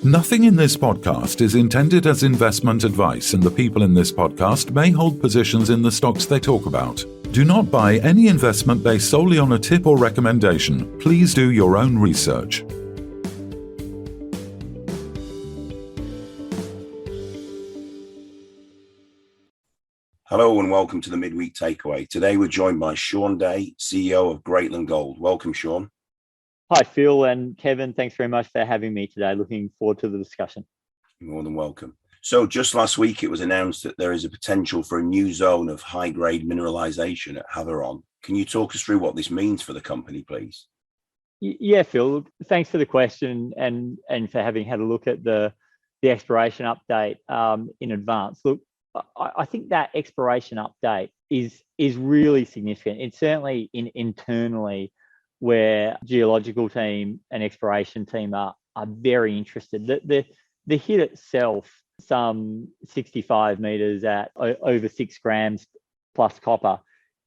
Nothing in this podcast is intended as investment advice, and the people in this podcast may hold positions in the stocks they talk about. Do not buy any investment based solely on a tip or recommendation. Please do your own research. Hello and welcome to the Midweek Takeaway. Today we're joined by Shaun, CEO of Greatland Gold. Welcome, Shaun. Hi, Phil and Kevin. Thanks very much for having me today. Looking forward to the discussion. You're more than welcome. So just last week, it was announced that there is a potential for a new zone of high-grade mineralisation at Havieron. Can you talk us through what this means for the company, please? Yeah, Phil, thanks for the question and for having had a look at the exploration update in advance. Look, I think that exploration update is really significant. It's certainly internally where geological team and exploration team are very interested. The hit itself, some 65 meters at over 6 grams plus copper,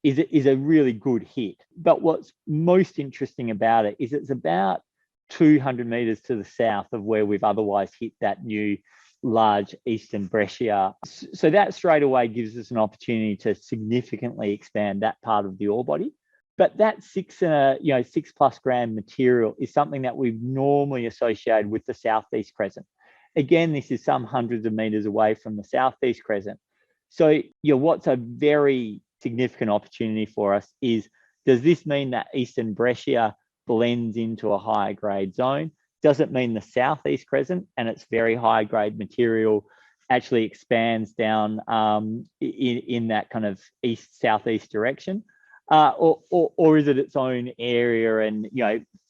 is a really good hit. But what's most interesting about it is it's about 200 meters to the south of where we've otherwise hit that new large eastern breccia. So that straight away gives us an opportunity to significantly expand that part of the ore body. But that 6+ gram material is something that we've normally associated with the southeast crescent. Again, this is some hundreds of meters away from the southeast crescent. So, what's a very significant opportunity for us is, does this mean that eastern breccia blends into a higher grade zone? Does it mean the southeast crescent and its very high grade material actually expands down in that kind of east-southeast direction? Or is it its own area and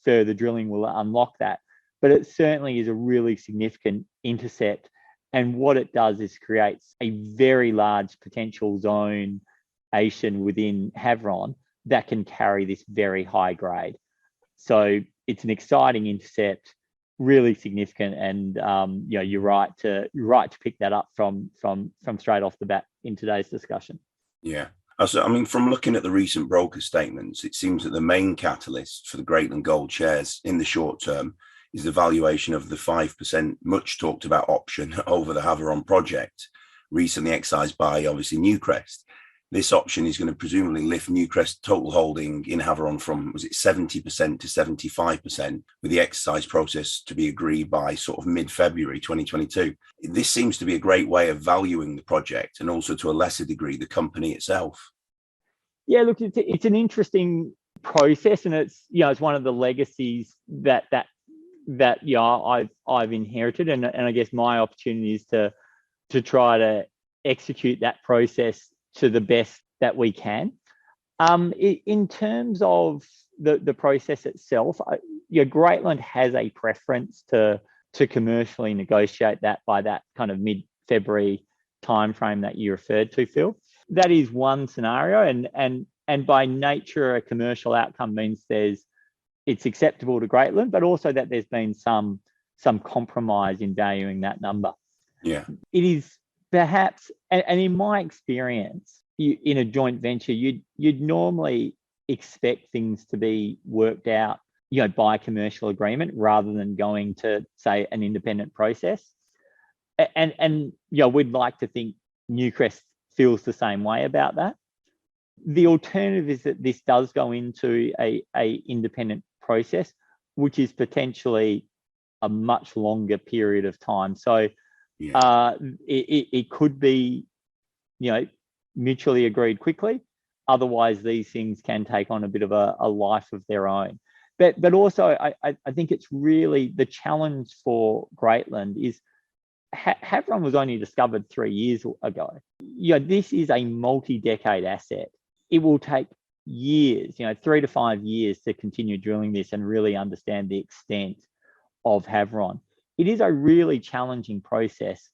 further drilling will unlock that? But it certainly is a really significant intercept, and what it does is creates a very large potential zonation within Havieron that can carry this very high grade. So it's an exciting intercept, really significant, and you're right to pick that up from straight off the bat in today's discussion. Yeah. So, from looking at the recent broker statements, it seems that the main catalyst for the Greatland Gold shares in the short term is the valuation of the 5% much talked about option over the Havieron project, recently excised by obviously Newcrest. This option is going to presumably lift Newcrest total holding in Havieron from, 70% to 75%, with the exercise process to be agreed by sort of mid-February 2022. This seems to be a great way of valuing the project and also to a lesser degree the company itself. Yeah, look, it's an interesting process, and it's one of the legacies that I've inherited, and I guess my opportunity is to try to execute that process to the best that we can. In terms of the process itself, Greatland has a preference to commercially negotiate that by that kind of mid-February timeframe that you referred to, Phil. That is one scenario, and by nature, a commercial outcome means it's acceptable to Greatland, but also that there's been some compromise in valuing that number. Yeah, it is perhaps, and in my experience, in a joint venture, you'd normally expect things to be worked out, by commercial agreement rather than going to, say, an independent process. And we'd like to think Newcrest feels the same way about that. The alternative is that this does go into a independent process, which is potentially a much longer period of time. So it could be, mutually agreed quickly. Otherwise, these things can take on a bit of a life of their own. But also, I think it's really the challenge for Greatland is Havieron was only discovered 3 years ago. This is a multi-decade asset. It will take years, 3 to 5 years to continue drilling this and really understand the extent of Havieron. It is a really challenging process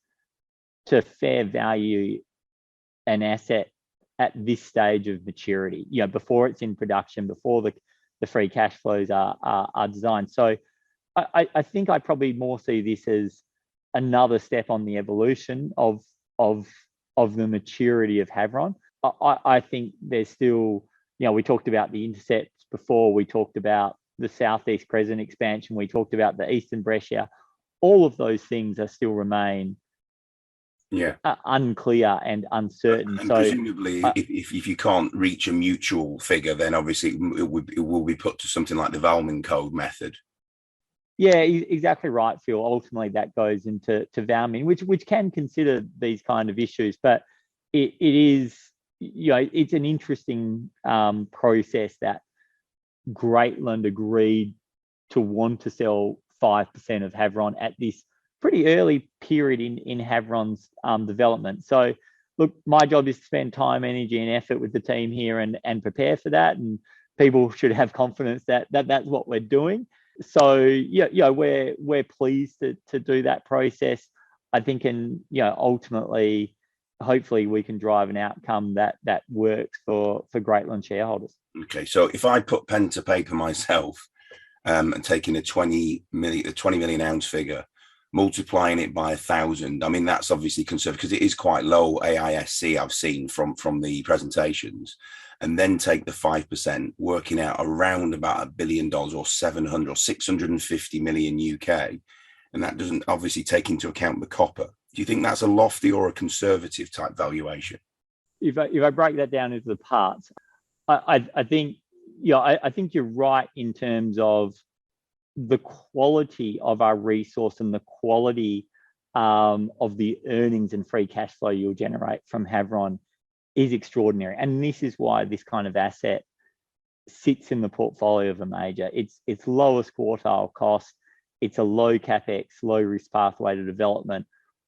to fair value an asset at this stage of maturity, before it's in production, before the free cash flows are designed. So I think I probably more see this as another step on the evolution of the maturity of Havieron. I think there's still, we talked about the intercepts before, we talked about the southeast crescent expansion, we talked about the eastern breccia. all of those things are still remain unclear and uncertain. And so presumably, if you can't reach a mutual figure, then obviously it will be put to something like the Valmin code method. Yeah, exactly right, Phil. Ultimately, that goes into Valmin, which can consider these kind of issues, but it is, it's an interesting process that Greatland agreed to want to sell 5% of Havieron at this pretty early period in Havieron's development. So, look, my job is to spend time, energy, and effort with the team here and prepare for that. And people should have confidence that that's what we're doing. So, we're pleased to do that process. I think, and ultimately, hopefully, we can drive an outcome that works for Greatland shareholders. Okay, so if I put pen to paper myself, and taking a 20 million ounce figure, multiplying it by 1,000, I mean, that's obviously conservative because it is quite low AISC I've seen from the presentations, and then take the 5%, working out around about $1 billion or 700 or 650 million UK, and that doesn't obviously take into account the copper. Do you think that's a lofty or a conservative type valuation? If I break that down into the parts, I think, I think you're right in terms of the quality of our resource and the quality of the earnings and free cash flow you'll generate from Havieron is extraordinary. And this is why this kind of asset sits in the portfolio of a major. It's lowest quartile cost. It's a low capex, low risk pathway to development.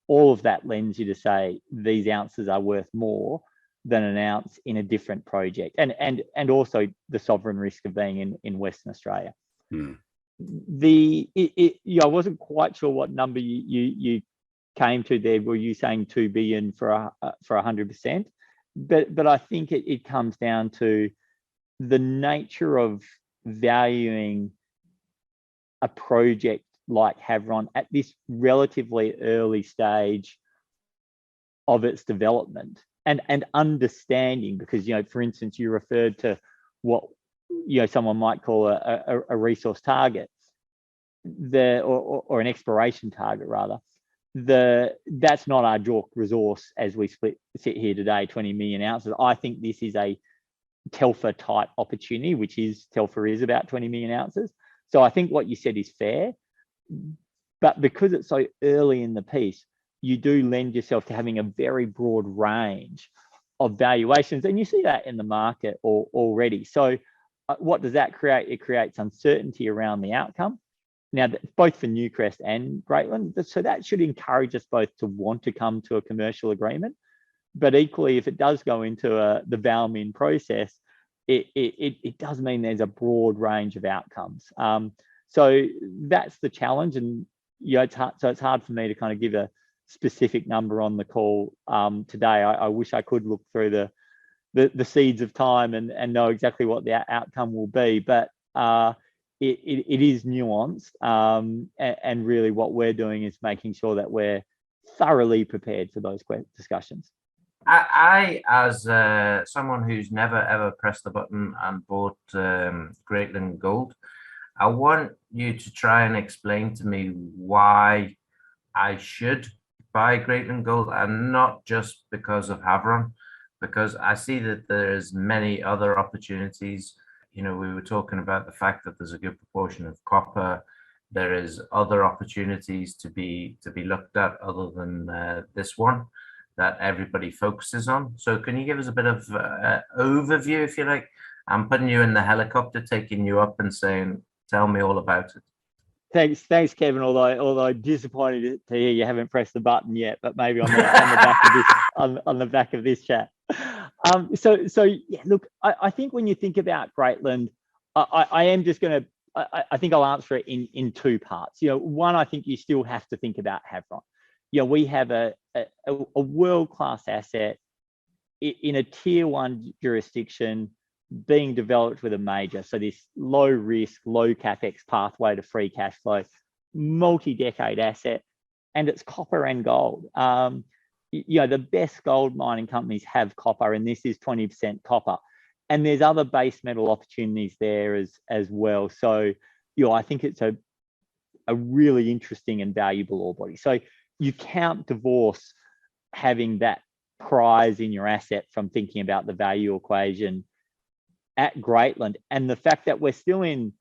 All of that lends you to say these ounces are worth more than an ounce in a different project, and also the sovereign risk of being in Western Australia. I wasn't quite sure what number you came to there. Were you saying 2 billion for 100%? But I think it comes down to the nature of valuing a project like Havieron at this relatively early stage of its development, and understanding, because, for instance, you referred to what someone might call a resource target, or an exploration target rather. That's not our JORC resource as we sit here today, 20 million ounces. I think this is a Telfer type opportunity, Telfer is about 20 million ounces. So I think what you said is fair, but because it's so early in the piece, you do lend yourself to having a very broad range of valuations, and you see that in the market already. So what does that create? It creates uncertainty around the outcome. Now, both for Newcrest and Greatland, so that should encourage us both to want to come to a commercial agreement. But equally, if it does go into the Valmin process, it does mean there's a broad range of outcomes. So that's the challenge, and it's hard for me to kind of give a specific number on the call today. I wish I could look through the seeds of time and know exactly what the outcome will be, but it is nuanced, and really what we're doing is making sure that we're thoroughly prepared for those discussions. I as someone who's never ever pressed the button and bought Greatland Gold, I want you to try and explain to me why I should buy Greatland Gold, and not just because of Havieron, because I see that there's many other opportunities. We were talking about the fact that there's a good proportion of copper. There is other opportunities to be looked at other than this one that everybody focuses on. So can you give us a bit of overview, if you like? I'm putting you in the helicopter, taking you up and saying, tell me all about it. Thanks, Kevin. Although disappointed to hear you haven't pressed the button yet, but maybe on the back of this chat. So yeah, look, I think when you think about Greatland, I am just going to, I think I'll answer it in two parts. One, I think you still have to think about Havieron. We have a world-class asset in a tier 1 jurisdiction being developed with a major. So this low risk, low capex pathway to free cash flow, multi-decade asset, and it's copper and gold. The best gold mining companies have copper, and this is 20% copper. And there's other base metal opportunities there as well. So, I think it's a a really interesting and valuable ore body. So you can't divorce having that prize in your asset from thinking about the value equation at Greatland, and the fact that we're still in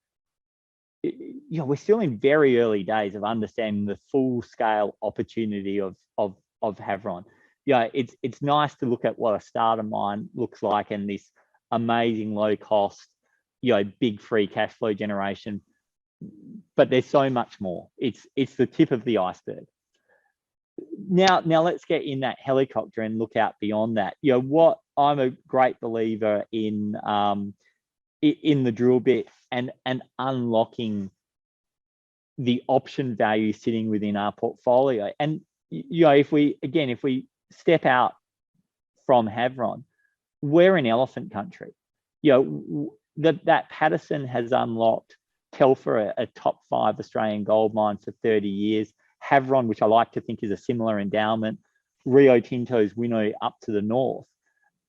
very early days of understanding the full scale opportunity of Havieron. It's nice to look at what a starter mine looks like and this amazing low cost, big free cash flow generation, but there's so much more. It's the tip of the iceberg. Now let's get in that helicopter and look out beyond that. What I'm a great believer in the drill bit and unlocking the option value sitting within our portfolio. And if we step out from Havieron, we're in elephant country. That Patterson has unlocked Telfer, a top 5 Australian gold mine for 30 years. Havieron, which I like to think is a similar endowment. Rio Tinto's Winu up to the north.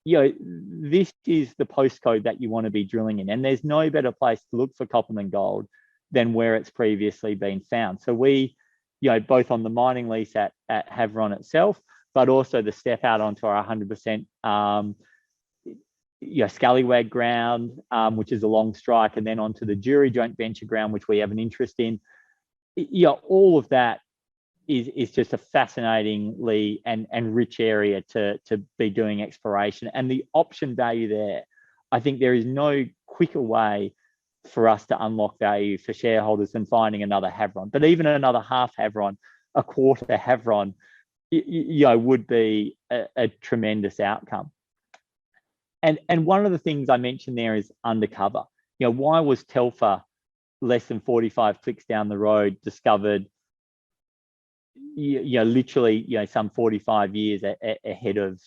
This is the postcode that you want to be drilling in, and there's no better place to look for copper and gold than where it's previously been found. So we, both on the mining lease at Havieron itself, but also the step out onto our 100% Scallywag ground, which is a long strike, and then onto the Jury joint venture ground, which we have an interest in. All of that is just a fascinatingly and rich area to be doing exploration. And the option value there, I think there is no quicker way for us to unlock value for shareholders than finding another Havieron. But even another half Havieron, a quarter Havieron, would be a tremendous outcome. And one of the things I mentioned there is undercover. Why was Telfer less than 45 clicks down the road discovered literally some 45 years ahead of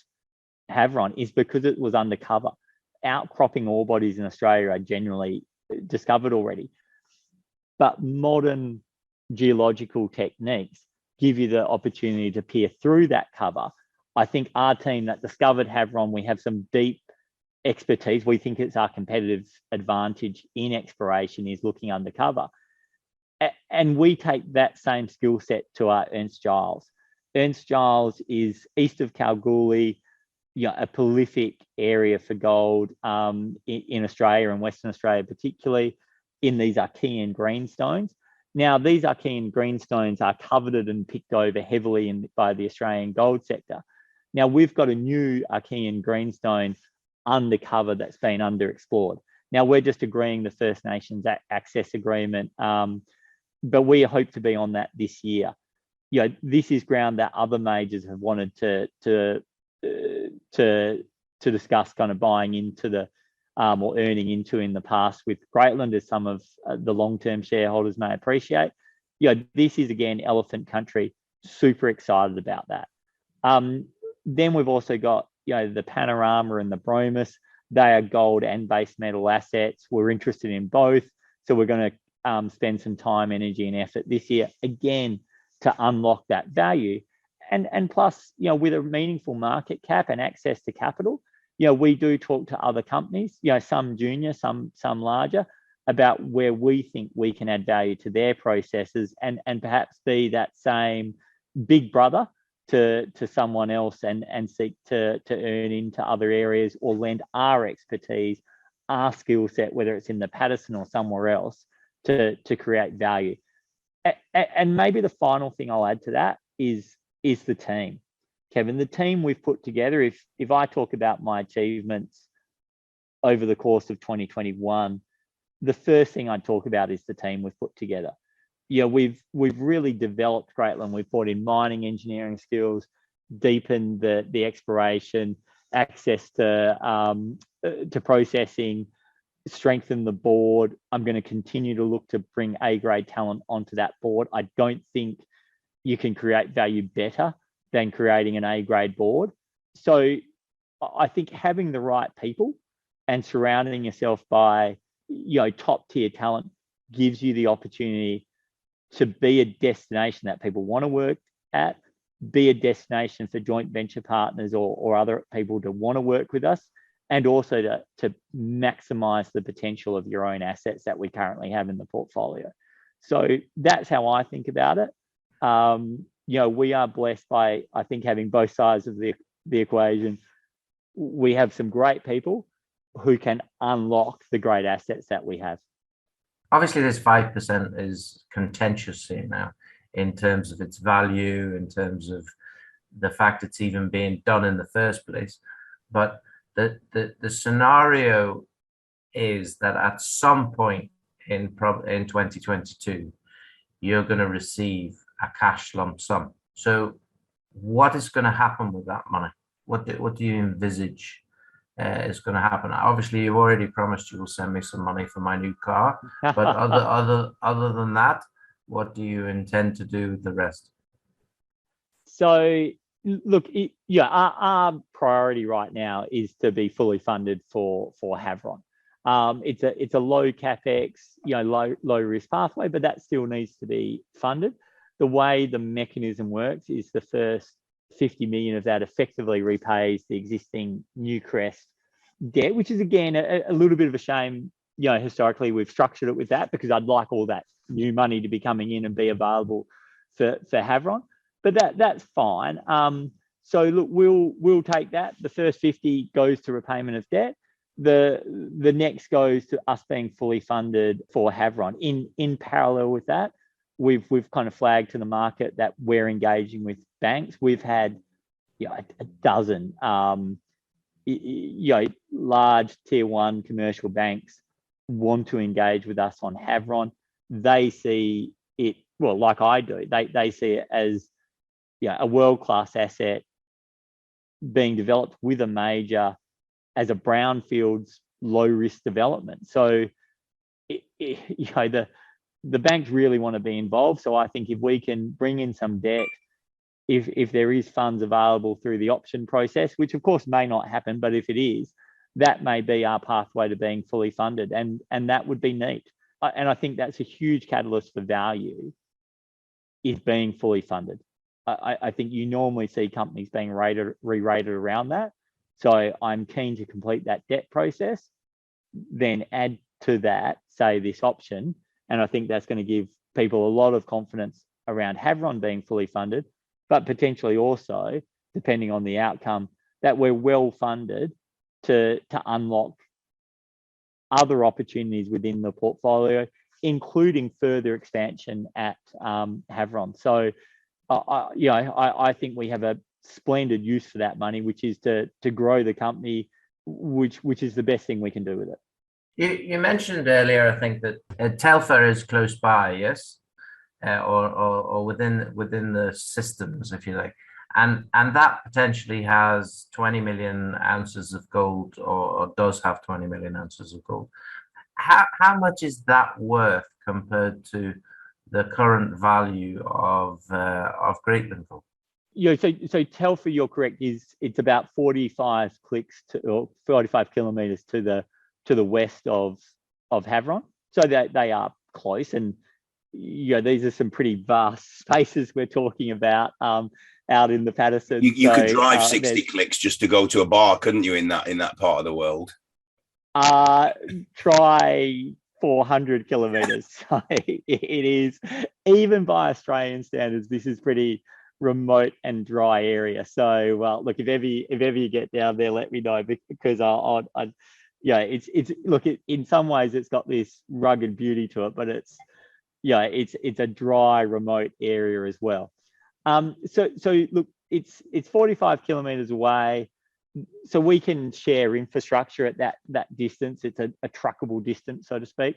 Havieron? Is because it was undercover. Outcropping ore bodies in Australia are generally discovered already, but modern geological techniques give you the opportunity to peer through that cover. I think our team that discovered Havieron, we have some deep expertise. We think it's our competitive advantage in exploration is looking undercover. And we take that same skill set to our Ernst Giles. Ernst Giles is east of Kalgoorlie, a prolific area for gold in Australia and Western Australia, particularly in these Archean greenstones. Now, these Archean greenstones are coveted and picked over heavily by the Australian gold sector. Now, we've got a new Archean greenstone undercover that's been underexplored. Now, we're just agreeing the First Nations access agreement, but we hope to be on that this year. This is ground that other majors have wanted to discuss kind of buying into the or earning into in the past with Greatland, as some of the long-term shareholders may appreciate. This is again elephant country. Super excited about that. Then we've also got the Panorama and the Bromus. They are gold and base metal assets. We're interested in both, so we're going to spend some time, energy, and effort this year again to unlock that value. And plus, with a meaningful market cap and access to capital, we do talk to other companies, some junior, some larger, about where we think we can add value to their processes and perhaps be that same big brother to someone else and seek to earn into other areas or lend our expertise, our skill set, whether it's in the Patterson or somewhere else, to create value. And maybe the final thing I'll add to that is the team. Kevin, the team we've put together, if I talk about my achievements over the course of 2021, the first thing I'd talk about is the team we've put together. We've really developed Greatland. We've brought in mining engineering skills, deepened the exploration, access to processing, strengthen the board. I'm going to continue to look to bring A-grade talent onto that board. I don't think you can create value better than creating an A-grade board. So I think having the right people and surrounding yourself by top tier talent gives you the opportunity to be a destination that people want to work at, be a destination for joint venture partners or other people to want to work with us, and also to maximize the potential of your own assets that we currently have in the portfolio. So that's how I think about it. We are blessed by, I think, having both sides of the equation. We have some great people who can unlock the great assets that we have. Obviously, this 5% is contentious here now in terms of its value, in terms of the fact it's even being done in the first place. But the scenario is that at some point in 2022, you're going to receive a cash lump sum. So what is going to happen with that money? What do you envisage is going to happen? Obviously, you've already promised you will send me some money for my new car, but other than that, what do you intend to do with the rest? So look, our priority right now is to be fully funded for Havieron. It's a low capex, low risk pathway, but that still needs to be funded. The way the mechanism works is the first 50 million of that effectively repays the existing Newcrest debt, which is again a little bit of a shame. Historically we've structured it with that because I'd like all that new money to be coming in and be available for Havieron, but that's fine. So look, we'll take that. The first 50 goes to repayment of debt. The next goes to us being fully funded for Havieron. In parallel with that, we've kind of flagged to the market that we're engaging with banks. We've had a dozen large tier one commercial banks want to engage with us on Havieron. They see it, well, like I do, they see it as a world-class asset being developed with a major as a brownfields low-risk development. So the banks really want to be involved. So I think if we can bring in some debt, if there is funds available through the option process, which of course may not happen, but if it is, that may be our pathway to being fully funded, and that would be neat. And I think that's a huge catalyst for value, is being fully funded. I think you normally see companies being re-rated around that. So I'm keen to complete that debt process, then add to that, say, this option. And I think that's going to give people a lot of confidence around Havieron being fully funded, but potentially also, depending on the outcome, that we're well funded to unlock other opportunities within the portfolio, including further expansion at Havieron. So I think we have a splendid use for that money, which is to grow the company, which is the best thing we can do with it. You mentioned earlier, I think, that Telfer is close by, yes, or within the systems, if you like, and that potentially has 20 million ounces of gold, or does have 20 million ounces of gold. How much is that worth compared to the current value of Greatland Gold? So Telfer, you're correct, it's about 45 kilometers to the west of Havieron. So they are close, and these are some pretty vast spaces we're talking about out in the Patterson. You could drive 60 clicks just to go to a bar, couldn't you, in that part of the world? Try 400 kilometers. So it is, even by Australian standards, this is pretty remote and dry area. So well, look, if ever you get down there, let me know, because in some ways it's got this rugged beauty to it, but it's a dry, remote area as well. So look, it's 45 kilometers away, so we can share infrastructure at that distance. It's a truckable distance, so to speak.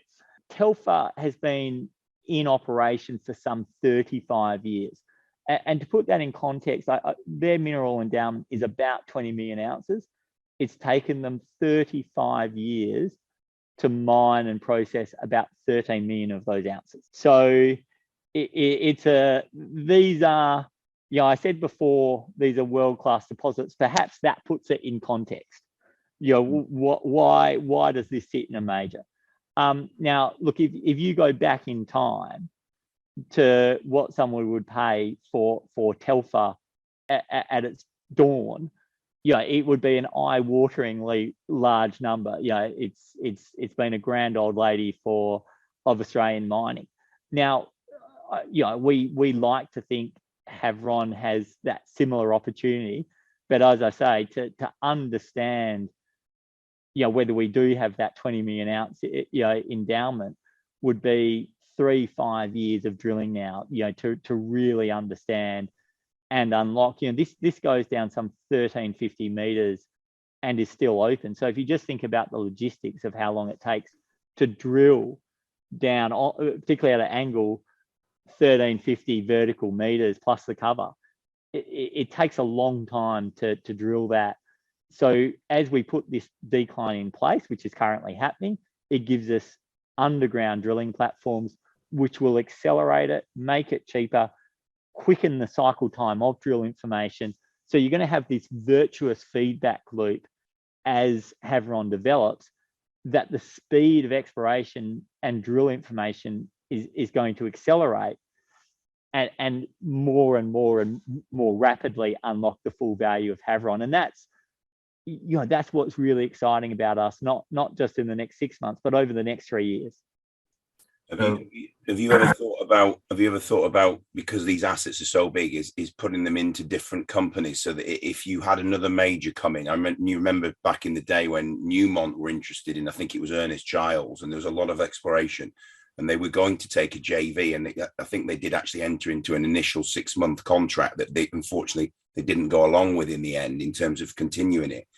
Telfer has been in operation for some 35 years. And to put that in context, their mineral endowment is about 20 million ounces. It's taken them 35 years to mine and process about 13 million of those ounces. So these are, I said before, these are world-class deposits. Perhaps that puts it in context. Why does this sit in a major? Now, look, if you go back in time to what someone would pay for Telfer at its dawn, it would be an eye-wateringly large number. It's been a grand old lady of Australian mining. Now, we like to think Havieron has that similar opportunity, but as I say, to understand, whether we do have that 20 million ounce, endowment would be 3-5 years of drilling now, to really understand and unlock. This goes down some 1,350 meters and is still open. So if you just think about the logistics of how long it takes to drill down, particularly at an angle, 1,350 vertical meters plus the cover, it takes a long time to drill that. So as we put this decline in place, which is currently happening, it gives us underground drilling platforms, which will accelerate it, make it cheaper, quicken the cycle time of drill information. So you're going to have this virtuous feedback loop as Havieron develops, that the speed of exploration and drill information is going to accelerate and more rapidly unlock the full value of Havieron. And that's what's really exciting about us, not just in the next 6 months, but over the next 3 years. Have you ever thought about, because these assets are so big, is putting them into different companies, so that if you had another major come in, you remember back in the day when Newmont were interested in, I think it was Ernest Giles, and there was a lot of exploration, and they were going to take a JV, and I think they did actually enter into an initial 6-month contract that they unfortunately didn't go along with in the end in terms of continuing it.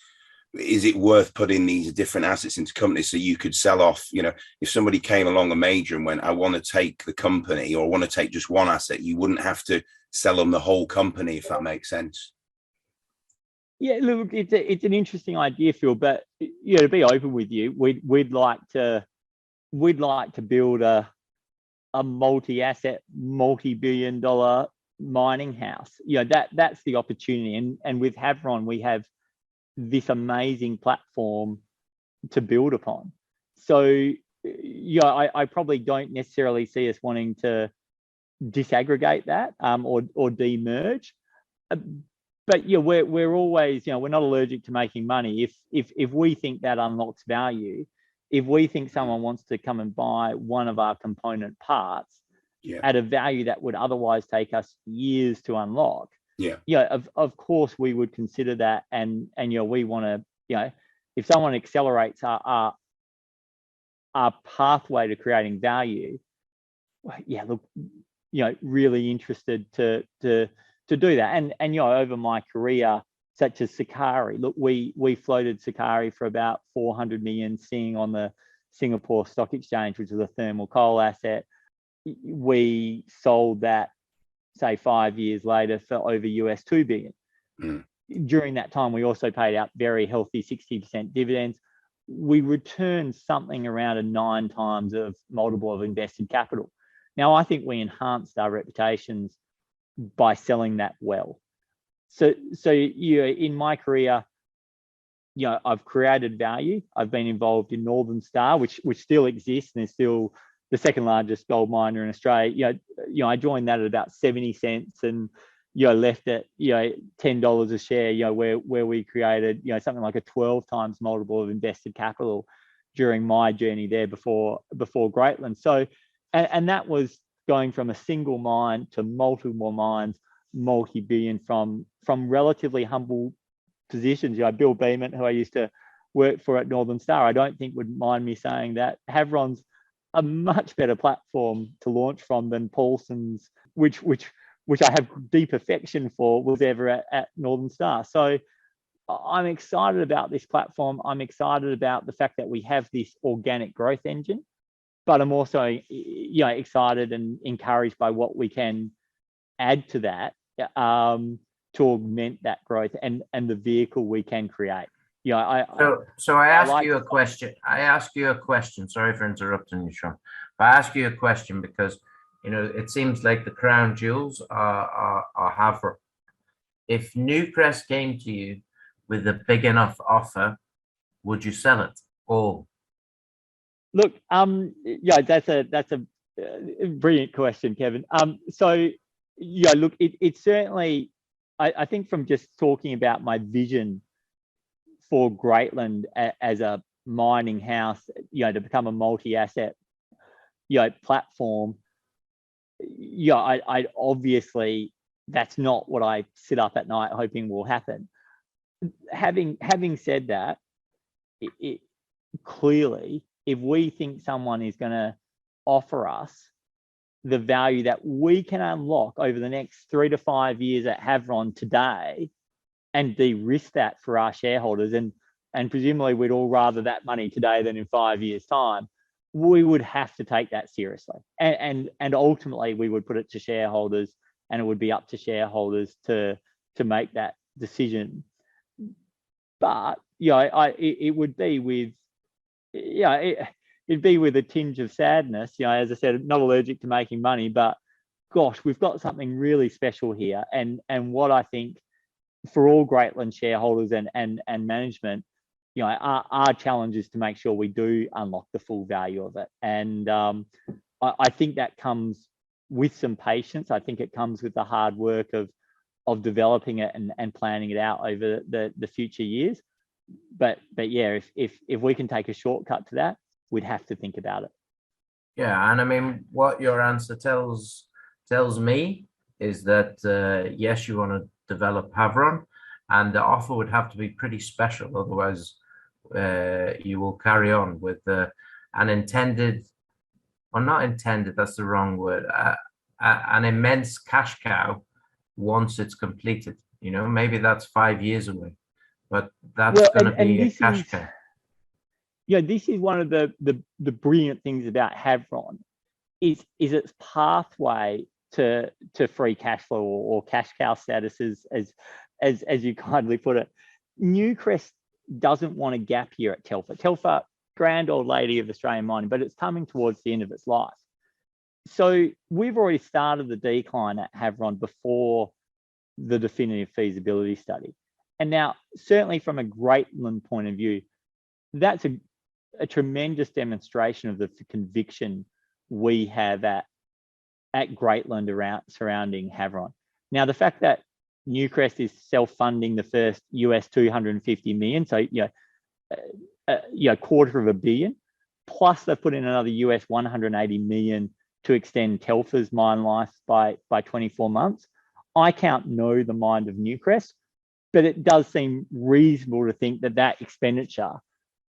Is it worth putting these different assets into companies so you could sell off? If somebody came along a major and went, I want to take the company, or I want to take just one asset, you wouldn't have to sell them the whole company, if that makes sense. Yeah, look, it's an interesting idea, Phil, but to be open with you, we'd like to build a multi-asset, multi-billion-dollar mining house. That's the opportunity, and with Havieron we have this amazing platform to build upon. So I probably don't necessarily see us wanting to disaggregate that or demerge, but we're always, we're not allergic to making money. If we think that unlocks value, if we think someone wants to come and buy one of our component parts at a value that would otherwise take us years to unlock, of course we would consider that, and we want to, if someone accelerates our pathway to creating value, look, really interested to do that. And over my career, such as Sakari, look, we floated Sakari for about 400 million, sitting on the Singapore Stock Exchange, which is a thermal coal asset. We sold that, say, 5 years later for over $2 billion. During that time, we also paid out very healthy 60% dividends. We returned something around a 9 times of multiple of invested capital. Now, I think we enhanced our reputations by selling that well. So in my career, I've created value. I've been involved in Northern Star, which still exists and is still the second largest gold miner in Australia. I joined that at about 70 cents and left at $10 a share. Where we created something like a 12 times multiple of invested capital during my journey there before Greatland. So, and that was going from a single mine to multiple mines, multi-billion, from relatively humble positions. Bill Beeman, who I used to work for at Northern Star, I don't think would mind me saying that Havieron's a much better platform to launch from than Paulson's, which I have deep affection for, was ever at Northern Star. So I'm excited about this platform. I'm excited about the fact that we have this organic growth engine, but I'm also excited and encouraged by what we can add to that to augment that growth and the vehicle we can create. So I ask you a question. Sorry for interrupting you, Shaun. But I ask you a question because it seems like the crown jewels are Havieron. If Newcrest came to you with a big enough offer, would you sell it all? Look, that's a brilliant question, Kevin. Look, it certainly, I think from just talking about my vision for Greatland as a mining house, to become a multi-asset, platform, I obviously, that's not what I sit up at night hoping will happen. Having said that, it clearly, if we think someone is going to offer us the value that we can unlock over the next 3 to 5 years at Havieron today and de-risk that for our shareholders, and presumably we'd all rather that money today than in 5 years' time, we would have to take that seriously. And ultimately we would put it to shareholders, and it would be up to shareholders to make that decision. But it would be with it'd be with a tinge of sadness. As I said, not allergic to making money, but gosh, we've got something really special here. And what I think for all Greatland shareholders and management, our challenge is to make sure we do unlock the full value of it. And I think that comes with some patience. I think it comes with the hard work of developing it and planning it out over the future years. But yeah, if we can take a shortcut to that, we'd have to think about it. Yeah, and I mean, what your answer tells me is that yes, you want to develop Havieron, and the offer would have to be pretty special, otherwise you will carry on with an intended, or not intended, that's the wrong word, an immense cash cow once it's completed. Maybe that's 5 years away, but that's going to be a cash cow. This is one of the brilliant things about Havieron is its pathway to free cash flow or cash cow status, as you kindly put it. Newcrest doesn't want a gap year at Telfer. Telfer, grand old lady of Australian mining, but it's coming towards the end of its life. So we've already started the decline at Havieron before the definitive feasibility study. And now, certainly from a Greatland point of view, that's a tremendous demonstration of the conviction we have at Greatland surrounding Havieron. Now, the fact that Newcrest is self-funding the first US $250 million, so $250 million, plus they've put in another US $180 million to extend Telfer's mine life by 24 months. I can't know the mind of Newcrest, but it does seem reasonable to think that expenditure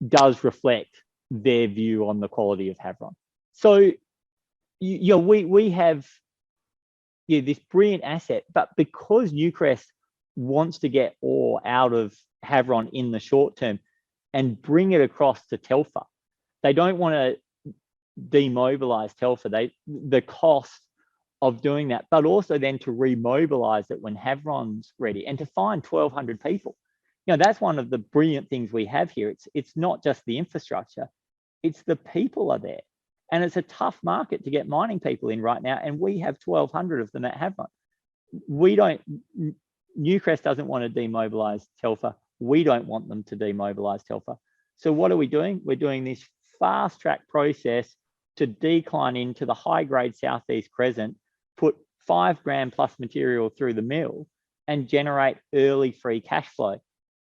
does reflect their view on the quality of Havieron. So, we have this brilliant asset, but because Newcrest wants to get ore out of Havieron in the short term and bring it across to Telfer, they don't want to demobilize Telfer. The cost of doing that, but also then to remobilize it when Havieron's ready and to find 1,200 people. That's one of the brilliant things we have here. It's not just the infrastructure, it's the people are there. And it's a tough market to get mining people in right now. And we have 1,200 of them at Havieron. Newcrest doesn't want to demobilize Telfer. We don't want them to demobilize Telfer. So what are we doing? We're doing this fast track process to decline into the high grade Southeast Crescent, put 5 gram plus material through the mill and generate early free cash flow.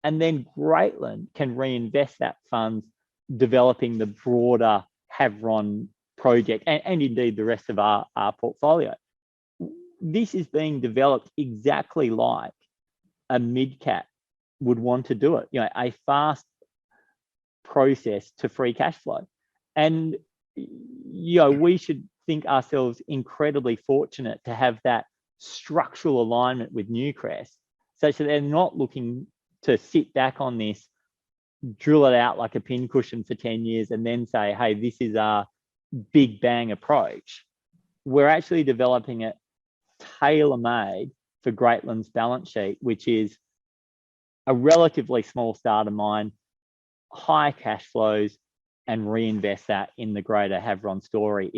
And then Greatland can reinvest that funds developing the broader Havieron project and indeed the rest of our portfolio. This is being developed exactly like a mid-cap would want to do it, a fast process to free cash flow. And, we should think ourselves incredibly fortunate to have that structural alignment with Newcrest, such that they're not looking to sit back on this, drill it out like a pincushion for 10 years and then say, hey, this is our big bang approach. We're actually developing it tailor-made for Greatland's balance sheet, which is a relatively small starter mine, high cash flows, and reinvest that in the greater Havieron story.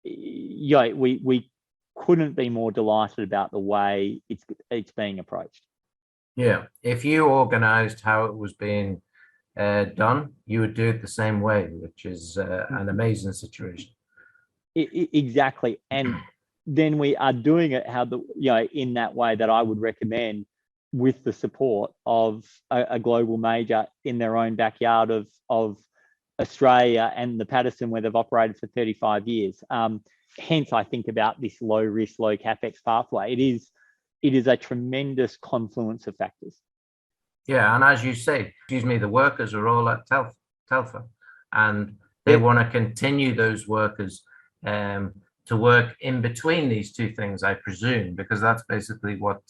We couldn't be more delighted about the way it's being approached. Yeah, if you organised how it was being done, you would do it the same way, which is an amazing situation. Exactly, and then we are doing it in that way that I would recommend, with the support of a global major in their own backyard of Australia and the Paterson, where they've operated for 35 years. hence I think about this low risk, low capex pathway. It is a tremendous confluence of factors. Yeah, and as you say, the workers are all at Telfer, and they want to continue those workers to work in between these two things, I presume, because that's basically what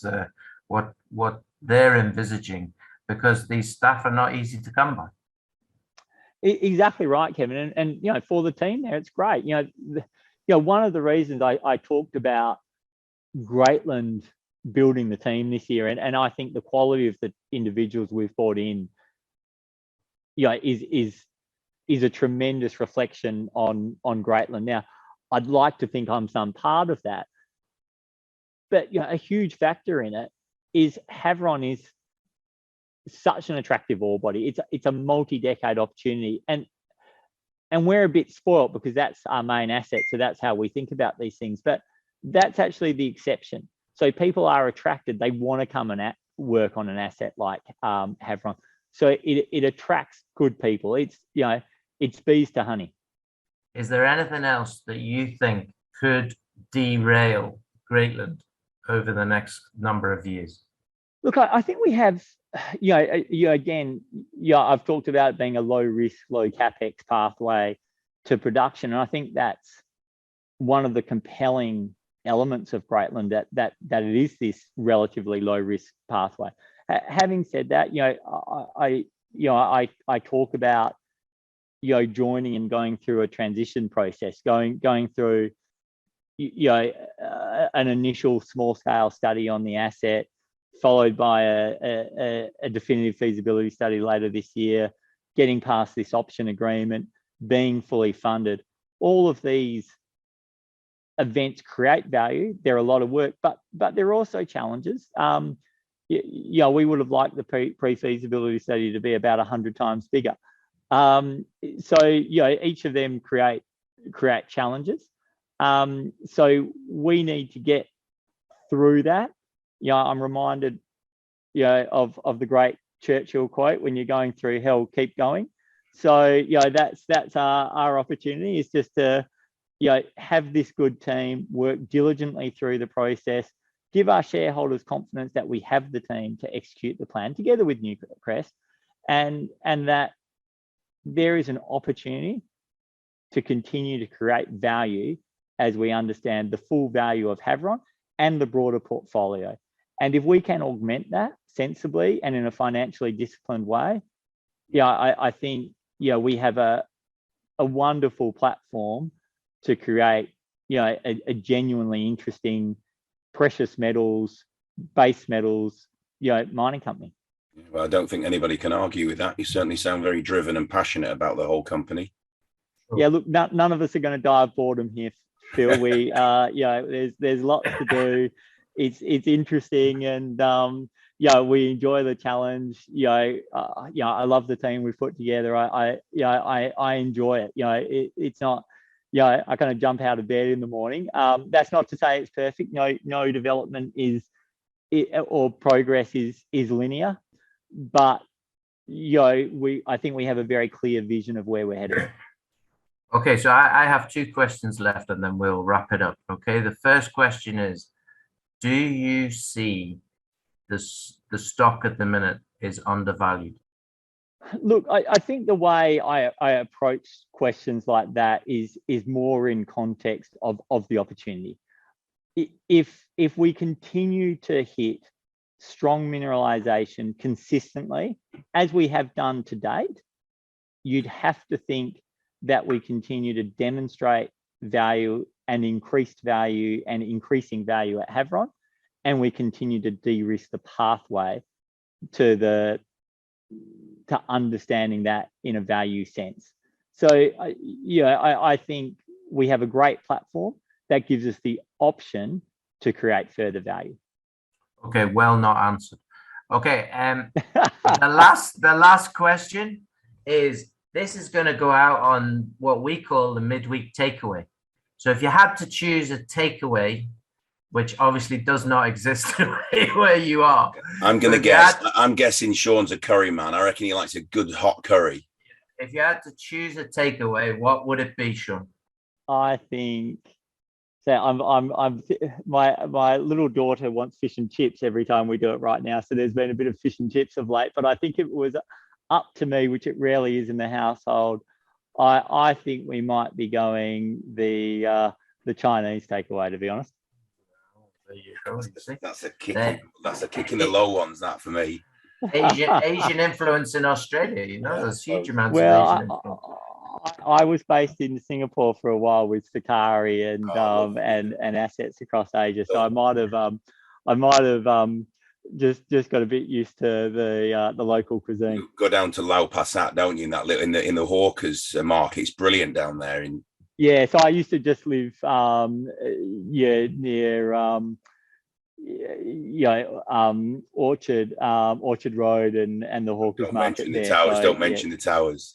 they're envisaging, because these staff are not easy to come by. Exactly right, Kevin. And you know, for the team there, it's great. You know, one of the reasons I talked about Greatland building the team this year, and I think the quality of the individuals we've brought in, you know, is a tremendous reflection on Greatland. Now, I'd like to think I'm some part of that, but you know, a huge factor in it is Havieron is such an attractive ore body. It's a multi-decade opportunity, and we're a bit spoilt because that's our main asset. So that's how we think about these things. But that's actually the exception. So people are attracted; they want to come and work on an asset like Havieron. So it attracts good people. It's, you know, it's bees to honey. Is there anything else that you think could derail Greatland over the next number of years? Look, I think we have, again, I've talked about it being a low risk, low capex pathway to production. And I think that's one of the compelling elements of Greatland, that it is this relatively low risk pathway. Having said that, I talk about, joining and going through a transition process, going through, an initial small scale study on the asset, followed by a definitive feasibility study later this year, getting past this option agreement, being fully funded. All of these events create value. They're a lot of work, but there are also challenges. We would have liked the pre-feasibility study to be about 100 times bigger. Each of them create challenges. So we need to get through that. I'm reminded, of the great Churchill quote: "When you're going through hell, keep going." So, that's our opportunity, is just to, have this good team, work diligently through the process, give our shareholders confidence that we have the team to execute the plan together with Newcrest, and that there is an opportunity to continue to create value as we understand the full value of Havieron and the broader portfolio. And if we can augment that sensibly and in a financially disciplined way, I think, we have a wonderful platform to create, a genuinely interesting precious metals, base metals, mining company. Well, I don't think anybody can argue with that. You certainly sound very driven and passionate about the whole company. Yeah, look, none of us are going to die of boredom here, Phil. We, there's lots to do. It's interesting, and we enjoy the challenge. I love the team we've put together. I enjoy it. It's not, I kind of jump out of bed in the morning. That's not to say it's perfect. No development or progress is linear, but I think we have a very clear vision of where we're headed. Okay, so I have two questions left, and then we'll wrap it up. Okay, the first question is, do you see the stock at the minute is undervalued? Look, I think the way I approach questions like that is more in context of the opportunity. If we continue to hit strong mineralisation consistently, as we have done to date, you'd have to think that we continue to demonstrate value and increased value and increasing value at Havieron, and we continue to de-risk the pathway to understanding that in a value sense. So, I think we have a great platform that gives us the option to create further value. Okay, well, not answered. Okay, the last question is, this is going to go out on what we call the midweek takeaway. So if you had to choose a takeaway, which obviously does not exist where you are. I'm going to guess. I'm guessing Shaun's a curry man. I reckon he likes a good hot curry. If you had to choose a takeaway, what would it be, Shaun? I think So my little daughter wants fish and chips every time we do it right now. So there's been a bit of fish and chips of late, but I think it was up to me, which it rarely is in the household. I think we might be going the Chinese takeaway, to be honest. There you go. That's a kick in the low ones, that for me. Asian influence in Australia, there's huge amounts of Asian influence. I was based in Singapore for a while with Sakari and assets across Asia, so I might have just got a bit used to the local cuisine. You go down to Lau Pa Sat, don't you? In that little in the hawkers market, it's brilliant down there. Yeah, so I used to just live near Orchard Road and the hawkers market there. Don't mention the towers.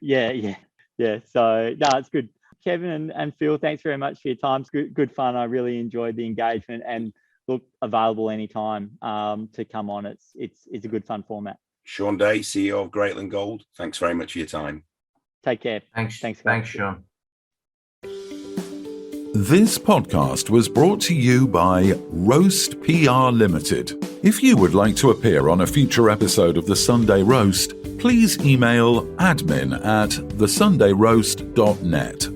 Yeah. So no, it's good. Kevin and Phil, thanks very much for your time. It's good fun. I really enjoyed the engagement, and look, available anytime to come on. It's a good fun format. Shaun Day, CEO of Greatland Gold, thanks very much for your time. Take care. Thanks, Shaun. This podcast was brought to you by Roast PR Limited. If you would like to appear on a future episode of The Sunday Roast, please email admin@thesundayroast.net.